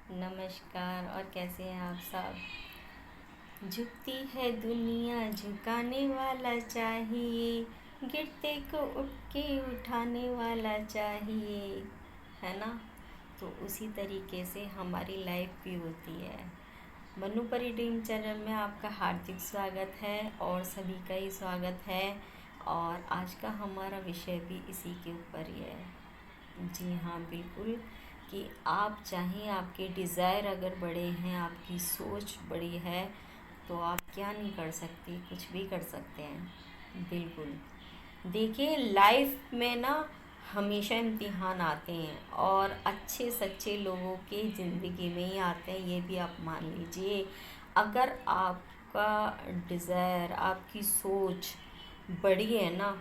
नमस्कार। और कैसे हैं आप सब। झुकती है दुनिया झुकाने वाला चाहिए, गिरते को उठ के उठाने वाला चाहिए, है ना। तो उसी तरीके से हमारी लाइफ भी होती है। मनु परी ड्रीम चैनल में आपका हार्दिक स्वागत है और सभी का ही स्वागत है। और आज का हमारा विषय भी इसी के ऊपर ही है। जी हाँ, बिल्कुल। कि आप चाहें, आपके डिज़ायर अगर बड़े हैं, आपकी सोच बड़ी है, तो आप क्या नहीं कर सकती, कुछ भी कर सकते हैं। बिल्कुल। देखिए, लाइफ में ना हमेशा इम्तिहान आते हैं और अच्छे सच्चे लोगों के ज़िंदगी में ही आते हैं, ये भी आप मान लीजिए। अगर आपका डिज़ायर, आपकी सोच बड़ी है ना,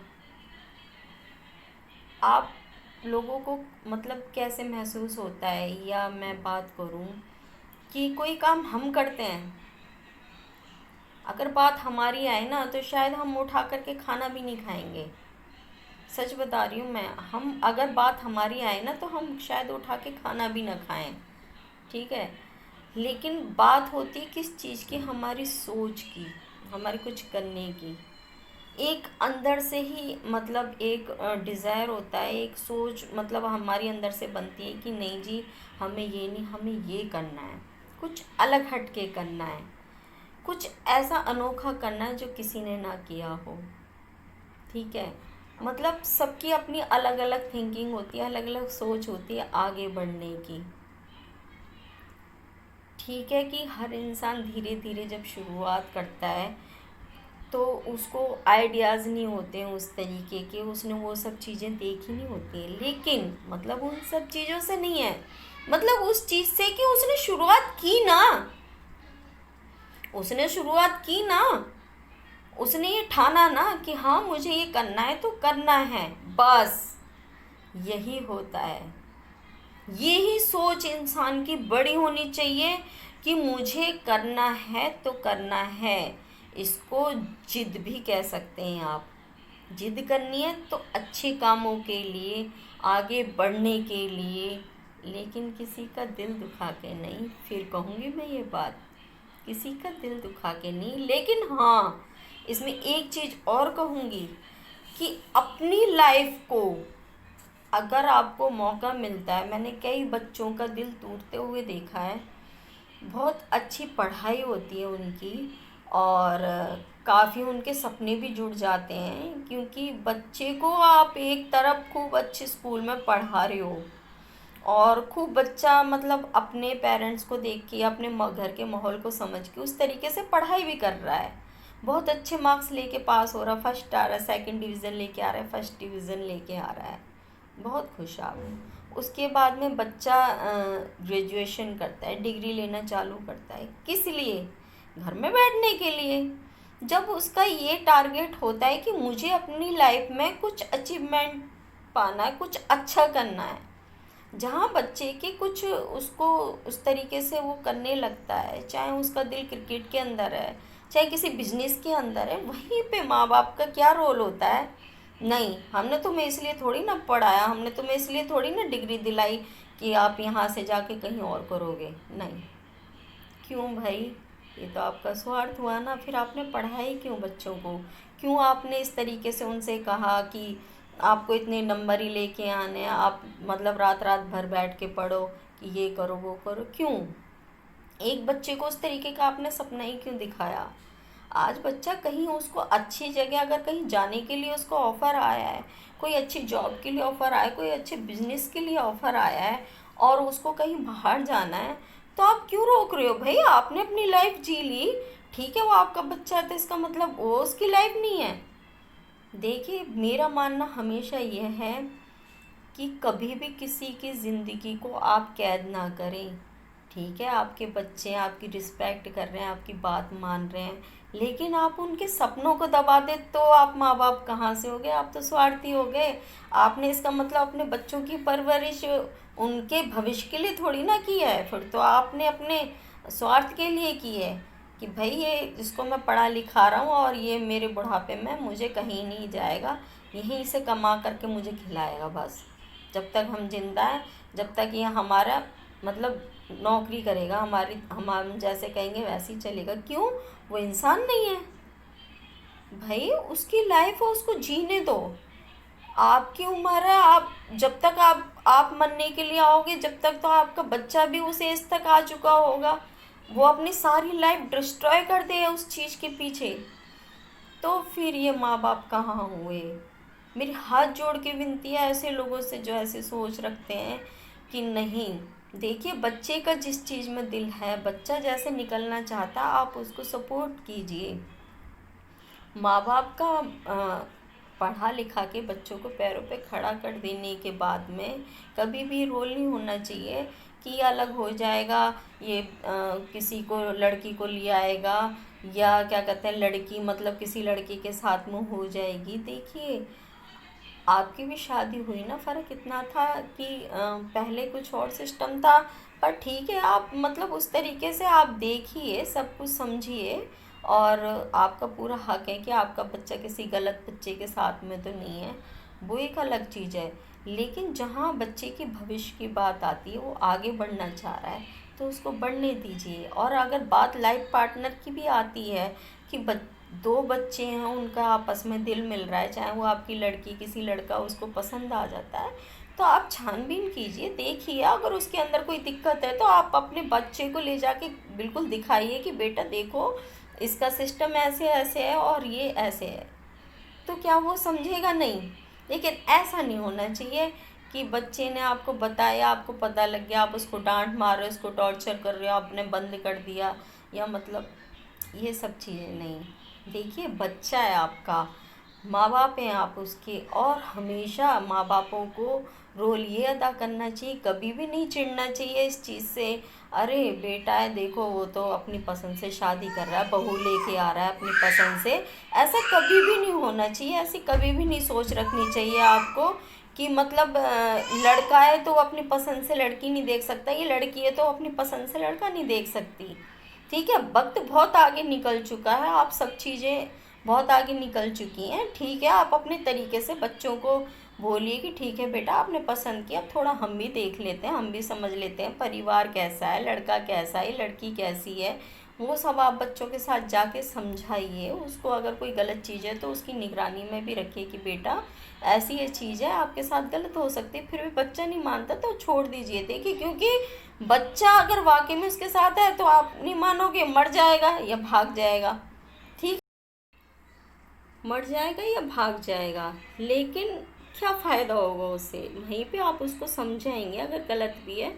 आप लोगों को मतलब कैसे महसूस होता है, या मैं बात करूं कि कोई काम हम करते हैं, अगर बात हमारी आए ना तो शायद हम उठा करके खाना भी नहीं खाएंगे। सच बता रही हूँ मैं। हम अगर बात हमारी आए ना तो हम शायद उठा के खाना भी ना खाएं। ठीक है। लेकिन बात होती है किस चीज़ की, हमारी सोच की, हमारे कुछ करने की। एक अंदर से ही मतलब एक डिज़ायर होता है, एक सोच मतलब हमारी अंदर से बनती है कि नहीं जी, हमें ये नहीं, हमें ये करना है, कुछ अलग हट के करना है, कुछ ऐसा अनोखा करना है जो किसी ने ना किया हो। ठीक है। मतलब सबकी अपनी अलग अलग थिंकिंग होती है, अलग अलग सोच होती है आगे बढ़ने की। ठीक है कि हर इंसान धीरे धीरे जब शुरुआत करता है तो उसको आइडियाज़ नहीं होते हैं उस तरीके के, उसने वो सब चीज़ें देखी नहीं होती हैं। लेकिन मतलब उन सब चीज़ों से नहीं है, मतलब उस चीज़ से कि उसने शुरुआत की ना, उसने शुरुआत की ना, उसने ये ठाना ना कि हाँ मुझे ये करना है तो करना है, बस यही होता है। यही सोच इंसान की बड़ी होनी चाहिए कि मुझे करना है तो करना है। इसको जिद भी कह सकते हैं आप। जिद करनी है तो अच्छे कामों के लिए, आगे बढ़ने के लिए, लेकिन किसी का दिल दुखा के नहीं। फिर कहूँगी मैं ये बात, किसी का दिल दुखा के नहीं। लेकिन हाँ, इसमें एक चीज़ और कहूँगी कि अपनी लाइफ को अगर आपको मौका मिलता है, मैंने कई बच्चों का दिल टूटते हुए देखा है। बहुत अच्छी पढ़ाई होती है उनकी, और काफ़ी उनके सपने भी जुड़ जाते हैं, क्योंकि बच्चे को आप एक तरफ खूब अच्छे स्कूल में पढ़ा रहे हो और खूब बच्चा मतलब अपने पेरेंट्स को देख के, अपने घर के माहौल को समझ के उस तरीके से पढ़ाई भी कर रहा है, बहुत अच्छे मार्क्स लेके पास हो रहा, फर्स्ट आ रहा है, सेकंड डिवीज़न लेके आ रहा है, फर्स्ट डिवीज़न लेके आ रहा है, बहुत खुश आप। उसके बाद में बच्चा ग्रेजुएशन करता है, डिग्री लेना चालू करता है, किस लिए? घर में बैठने के लिए। जब उसका ये टारगेट होता है कि मुझे अपनी लाइफ में कुछ अचीवमेंट पाना है, कुछ अच्छा करना है, जहाँ बच्चे के कुछ उसको उस तरीके से वो करने लगता है, चाहे उसका दिल क्रिकेट के अंदर है, चाहे किसी बिजनेस के अंदर है, वहीं पे माँ बाप का क्या रोल होता है? नहीं, हमने तुम्हें इसलिए थोड़ी ना पढ़ाया, हमने तुम्हें इसलिए थोड़ी ना डिग्री दिलाई कि आप यहाँ से जाके कहीं और करोगे। नहीं। क्यों भाई? ये तो आपका स्वार्थ हुआ ना। फिर आपने पढ़ाई क्यों बच्चों को? क्यों आपने इस तरीके से उनसे कहा कि आपको इतने नंबर ही लेके आने हैं, आप मतलब रात रात भर बैठ के पढ़ो, कि ये करो वो करो? क्यों? एक बच्चे को उस तरीके का आपने सपना ही क्यों दिखाया? आज बच्चा कहीं, उसको अच्छी जगह अगर कहीं जाने के लिए उसको ऑफ़र आया है, कोई अच्छी जॉब के लिए ऑफ़र आया है, कोई अच्छे बिजनेस के लिए ऑफ़र आया है, और उसको कहीं बाहर जाना है, तो आप क्यों रोक रहे हो भाई? आपने अपनी लाइफ जी ली, ठीक है, वो आपका बच्चा है तो इसका मतलब वो उसकी लाइफ नहीं है। देखिए, मेरा मानना हमेशा यह है कि कभी भी किसी की ज़िंदगी को आप कैद ना करें। ठीक है, आपके बच्चे आपकी रिस्पेक्ट कर रहे हैं, आपकी बात मान रहे हैं, लेकिन आप उनके सपनों को दबा दे तो आप माँ बाप कहाँ से हो गए? आप तो स्वार्थी हो गए। आपने इसका मतलब अपने बच्चों की परवरिश उनके भविष्य के लिए थोड़ी ना की है, फिर तो आपने अपने स्वार्थ के लिए की है कि भाई ये इसको मैं पढ़ा लिखा रहा हूँ और ये मेरे बुढ़ापे में मुझे कहीं नहीं जाएगा, यहीं से कमा करके मुझे खिलाएगा बस। जब तक हम जिंदा हैं, जब तक ये हमारा मतलब नौकरी करेगा, हम जैसे कहेंगे वैसे ही चलेगा। क्यों? वो इंसान नहीं है भाई, उसकी लाइफ है, उसको जीने दो। आपकी उम्र है, आप जब तक आप मरने के लिए आओगे, जब तक तो आपका बच्चा भी उस एज तक आ चुका होगा, वो अपनी सारी लाइफ डिस्ट्रॉय कर दे उस चीज़ के पीछे, तो फिर ये माँ बाप कहाँ हुए? मेरी हाथ जोड़ के विनती है ऐसे लोगों से जो ऐसे सोच रखते हैं कि नहीं। देखिए, बच्चे का जिस चीज़ में दिल है, बच्चा जैसे निकलना चाहता है, आप उसको सपोर्ट कीजिए। माँ बाप का पढ़ा लिखा के बच्चों को पैरों पे खड़ा कर देने के बाद में कभी भी रोल नहीं होना चाहिए कि ये अलग हो जाएगा, ये किसी को, लड़की को ले आएगा, या क्या कहते हैं, लड़की मतलब किसी लड़के के साथ में हो जाएगी। देखिए, आपकी भी शादी हुई ना, फ़र्क इतना था कि पहले कुछ और सिस्टम था, पर ठीक है, आप मतलब उस तरीके से आप देखिए, सब कुछ समझिए, और आपका पूरा हक है कि आपका बच्चा किसी गलत बच्चे के साथ में तो नहीं है, वो एक अलग चीज़ है। लेकिन जहाँ बच्चे के भविष्य की बात आती है, वो आगे बढ़ना चाह रहा है, तो उसको बढ़ने दीजिए। और अगर बात लाइफ पार्टनर की भी आती है कि दो बच्चे हैं, उनका आपस में दिल मिल रहा है, चाहे वो आपकी लड़की किसी लड़का उसको पसंद आ जाता है, तो आप छानबीन कीजिए, देखिए, अगर उसके अंदर कोई दिक्कत है तो आप अपने बच्चे को ले जाके बिल्कुल दिखाइए कि बेटा देखो, इसका सिस्टम ऐसे ऐसे है और ये ऐसे है। तो क्या वो समझेगा? नहीं। लेकिन ऐसा नहीं होना चाहिए कि बच्चे ने आपको बताया, आपको पता लग गया, आप उसको डांट मार रहे हो, उसको टॉर्चर कर रहे हो, आपने बंद कर दिया, या मतलब ये सब चीज़ें नहीं। देखिए, बच्चा है आपका, माँ बाप हैं आप उसके, और हमेशा माँ बापों को रोल ये अदा करना चाहिए, कभी भी नहीं चिढ़ना चाहिए इस चीज़ से। अरे बेटा है, देखो वो तो अपनी पसंद से शादी कर रहा है, बहू लेके आ रहा है अपनी पसंद से, ऐसा कभी भी नहीं होना चाहिए। ऐसी कभी भी नहीं सोच रखनी चाहिए आपको कि मतलब लड़का है तो अपनी पसंद से लड़की नहीं देख सकता, ये लड़की है तो अपनी पसंद से लड़का नहीं देख सकती। ठीक है, वक्त बहुत आगे निकल चुका है, आप सब चीज़ें बहुत आगे निकल चुकी हैं। ठीक है, आप अपने तरीके से बच्चों को बोलिए कि ठीक है बेटा, आपने पसंद किया, अब थोड़ा हम भी देख लेते हैं, हम भी समझ लेते हैं परिवार कैसा है, लड़का कैसा है, लड़की कैसी है, वो सब आप बच्चों के साथ जाके समझाइए उसको। अगर कोई गलत चीज़ है तो उसकी निगरानी में भी रखिए कि बेटा ऐसी ये चीज़ है, आपके साथ गलत हो सकती है। फिर भी बच्चा नहीं मानता तो छोड़ दीजिए। देखिए, क्योंकि बच्चा अगर वाकई में उसके साथ है तो आप नहीं मानोगे, मर जाएगा या भाग जाएगा। ठीक, मर जाएगा या भाग जाएगा, लेकिन क्या फ़ायदा होगा उससे? वहीं पे आप उसको समझाएंगे अगर गलत भी है।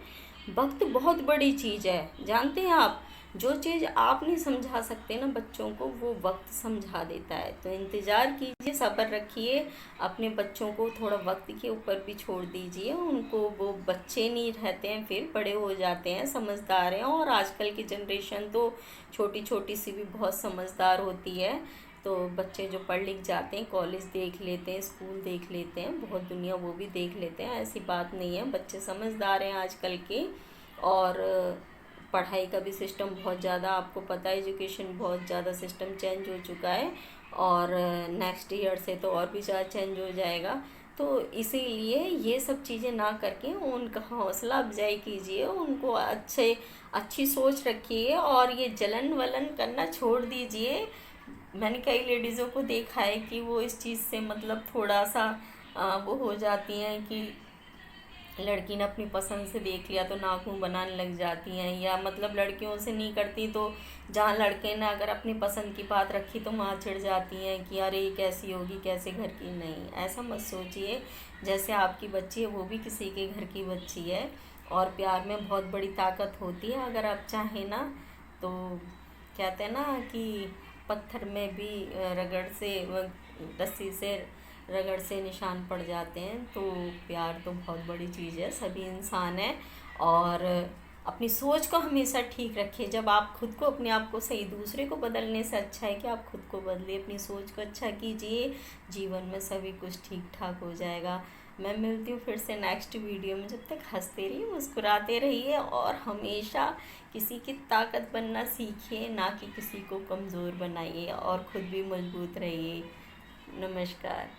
वक्त बहुत बड़ी चीज़ है, जानते हैं आप, जो चीज़ आप नहीं समझा सकते ना बच्चों को, वो वक्त समझा देता है। तो इंतज़ार कीजिए, सब्र रखिए, अपने बच्चों को थोड़ा वक्त के ऊपर भी छोड़ दीजिए उनको। वो बच्चे नहीं रहते हैं, फिर बड़े हो जाते हैं, समझदार हैं। और आजकल की जनरेशन तो छोटी छोटी सी भी बहुत समझदार होती है। तो बच्चे जो पढ़ लिख जाते हैं, कॉलेज देख लेते हैं, स्कूल देख लेते हैं, बहुत दुनिया वो भी देख लेते हैं, ऐसी बात नहीं है, बच्चे समझदार हैं आजकल के। और पढ़ाई का भी सिस्टम बहुत ज़्यादा, आपको पता है, एजुकेशन बहुत ज़्यादा सिस्टम चेंज हो चुका है, और नेक्स्ट ईयर से तो और भी ज़्यादा चेंज हो जाएगा। तो इसीलिए ये सब चीज़ें ना करके उनका हौसला अफजाई कीजिए, उनको अच्छी सोच रखिए, और ये जलन वलन करना छोड़ दीजिए। मैंने कई लेडीज़ों को देखा है कि वो इस चीज़ से मतलब थोड़ा सा वो हो जाती हैं कि लड़की ने अपनी पसंद से देख लिया तो नाखून बनाने लग जाती हैं, या मतलब लड़कियों से नहीं करती, तो जहाँ लड़के ने अगर अपनी पसंद की बात रखी तो वहाँ चिढ़ जाती हैं कि अरे ये कैसी होगी, कैसे घर की। नहीं, ऐसा मत सोचिए। जैसे आपकी बच्ची है, वो भी किसी के घर की बच्ची है, और प्यार में बहुत बड़ी ताकत होती है। अगर आप चाहें ना तो कहते हैं ना कि पत्थर में भी रगड़ से, रस्सी से रगड़ से निशान पड़ जाते हैं। तो प्यार तो बहुत बड़ी चीज़ है, सभी इंसान हैं। और अपनी सोच को हमेशा ठीक रखिए। जब आप खुद को, अपने आप को सही, दूसरे को बदलने से अच्छा है कि आप खुद को बदलिए, अपनी सोच को अच्छा कीजिए, जीवन में सभी कुछ ठीक ठाक हो जाएगा। मैं मिलती हूँ फिर से नेक्स्ट वीडियो में। जब तक हंसते रहिए, मुस्कुराते रहिए, और हमेशा किसी की ताकत बनना सीखिए, ना कि किसी को कमज़ोर बनाइए, और खुद भी मजबूत रहिए। नमस्कार।